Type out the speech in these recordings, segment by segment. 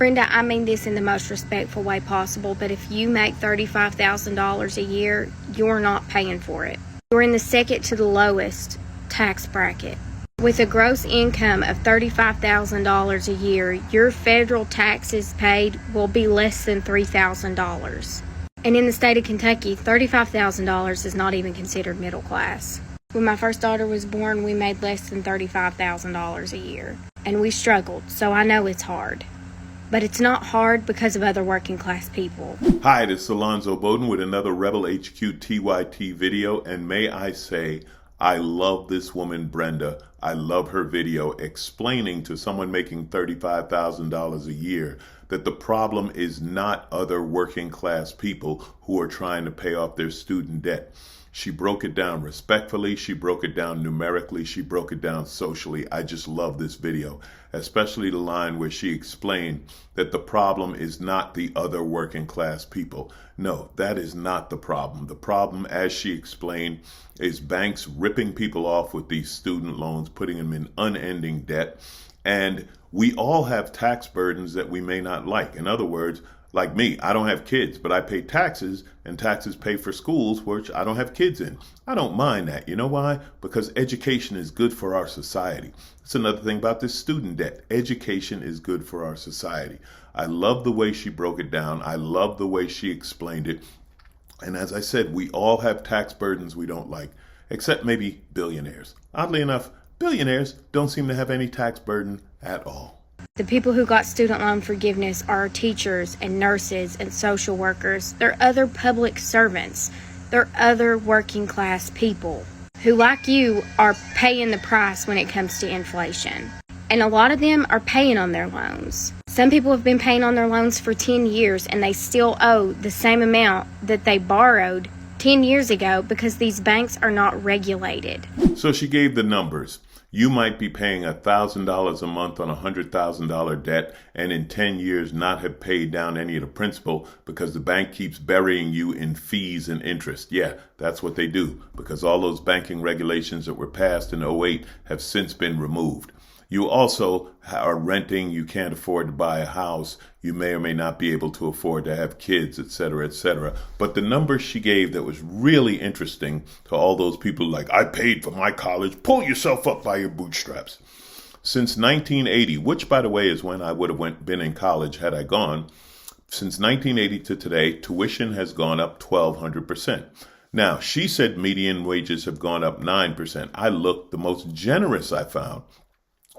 Brenda, I mean this in the most respectful way possible, but if you make $35,000 a year, you're not paying for it. You're in the second to the lowest tax bracket. With a gross income of $35,000 a year, your federal taxes paid will be less than $3,000. And in the state of Kentucky, $35,000 is not even considered middle class. When my first daughter was born, we made less than $35,000 a year. And we struggled, so I know it's hard. But it's not hard because of other working class people. Hi, this is Alonzo Bodden with another Rebel HQ TYT video, and may I say, I love this woman, Brenda. I love her video explaining to someone making $35,000 a year that the problem is not other working class people who are trying to pay off their student debt. She broke it down respectfully. She broke it down numerically. She broke it down socially. I just love this video, especially the line where she explained that the problem is not the other working class people. No, that is not the problem. The problem, as she explained, is banks ripping people off with these student loans, putting them in unending debt. And we all have tax burdens that we may not like. In other words, like me, I don't have kids, but I pay taxes, and taxes pay for schools, which I don't have kids in. I don't mind that. You know why? Because education is good for our society. That's another thing about this student debt. Education is good for our society. I love the way she broke it down. I love the way she explained it. And as I said, we all have tax burdens we don't like, except maybe billionaires. Oddly enough, billionaires don't seem to have any tax burden at all. The people who got student loan forgiveness are teachers and nurses and social workers. They're other public servants. They're other working class people who, like you, are paying the price when it comes to inflation. And a lot of them are paying on their loans. Some people have been paying on their loans for 10 years and they still owe the same amount that they borrowed 10 years ago because these banks are not regulated. So she gave the numbers. You might be paying $1,000 a month on a $100,000 debt and in 10 years not have paid down any of the principal because the bank keeps burying you in fees and interest. Yeah, that's what they do because all those banking regulations that were passed in '08 have since been removed. You also are renting, you can't afford to buy a house, you may or may not be able to afford to have kids, etc., etc. But the number she gave that was really interesting to all those people like, I paid for my college, pull yourself up by your bootstraps. Since 1980, which by the way is when I would have been in college had I gone, since 1980 to today, tuition has gone up 1,200%. Now, she said median wages have gone up 9%. I looked, the most generous I found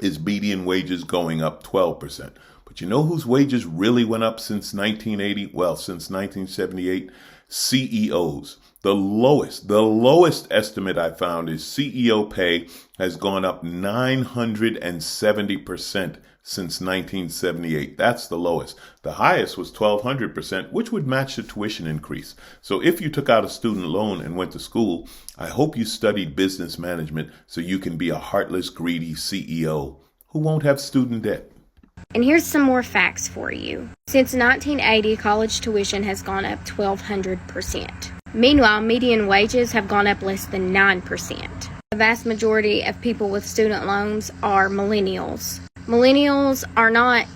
is median wages going up 12%. But you know whose wages really went up since 1980? Well, since 1978? CEOs. The lowest estimate I found is CEO pay has gone up 970% since 1978. That's the lowest. The highest was 1,200%, which would match the tuition increase. So if you took out a student loan and went to school, I hope you studied business management so you can be a heartless, greedy CEO who won't have student debt. And here's some more facts for you. Since 1980, college tuition has gone up 1,200%. Meanwhile, median wages have gone up less than 9%. The vast majority of people with student loans are millennials. Millennials are not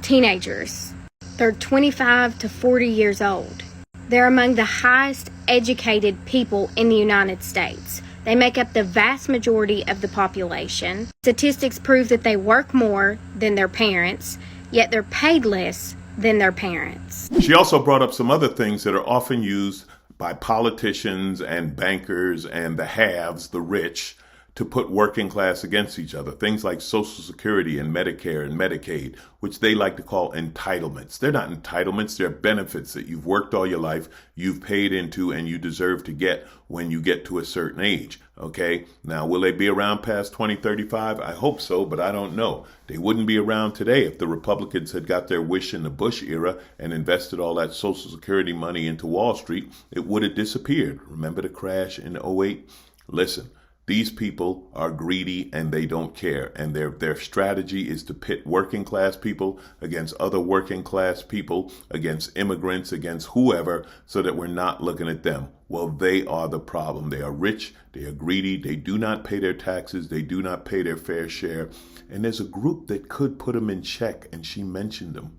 teenagers. They're 25 to 40 years old. They're among the highest educated people in the United States. They make up the vast majority of the population. Statistics prove that they work more than their parents, yet they're paid less than their parents. She also brought up some other things that are often used by politicians and bankers and the haves, the rich, to put working class against each other. Things like Social Security and Medicare and Medicaid, which they like to call entitlements. They're not entitlements, they're benefits that you've worked all your life, you've paid into, and you deserve to get when you get to a certain age. Okay? Now, will they be around past 2035? I hope so, but I don't know. They wouldn't be around today if the Republicans had got their wish in the Bush era and invested all that Social Security money into Wall Street. It would have disappeared. Remember the crash in '08? Listen. These people are greedy and they don't care. And their strategy is to pit working class people against other working class people, against immigrants, against whoever, so that we're not looking at them. Well, they are the problem. They are rich. They are greedy. They do not pay their taxes. They do not pay their fair share. And there's a group that could put them in check, and she mentioned them.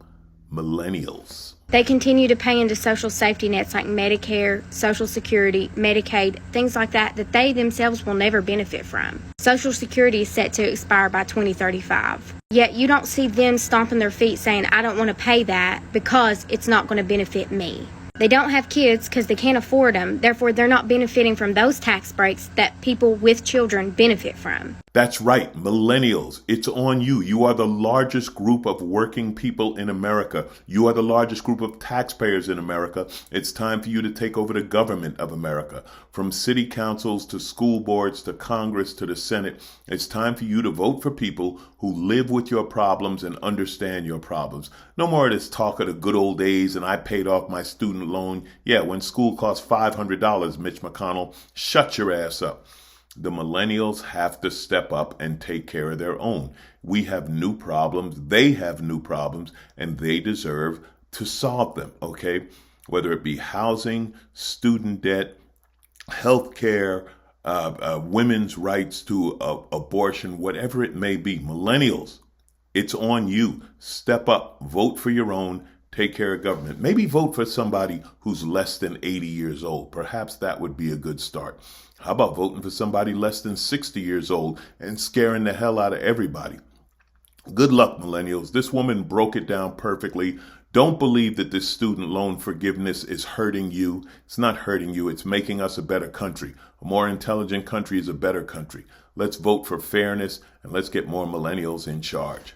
Millennials. They continue to pay into social safety nets like Medicare, Social Security, Medicaid, things like that they themselves will never benefit from. Social Security is set to expire by 2035. Yet you don't see them stomping their feet saying, I don't want to pay that because it's not going to benefit me. They don't have kids because they can't afford them. Therefore, they're not benefiting from those tax breaks that people with children benefit from. That's right, millennials. It's on you. You are the largest group of working people in America. You are the largest group of taxpayers in America. It's time for you to take over the government of America. From city councils to school boards to Congress to the Senate, it's time for you to vote for people who live with your problems and understand your problems. No more of this talk of the good old days and I paid off my student loan. Yeah, when school costs $500, Mitch McConnell, shut your ass up. The millennials have to step up and take care of their own. We have new problems, they have new problems, and they deserve to solve them, okay? Whether it be housing, student debt, health care, women's rights to abortion, whatever it may be. Millennials, it's on you. Step up, vote for your own, take care of government. Maybe vote for somebody who's less than 80 years old. Perhaps that would be a good start. How about voting for somebody less than 60 years old and scaring the hell out of everybody? Good luck, millennials. This woman broke it down perfectly. Don't believe that this student loan forgiveness is hurting you. It's not hurting you. It's making us a better country. A more intelligent country is a better country. Let's vote for fairness and let's get more millennials in charge.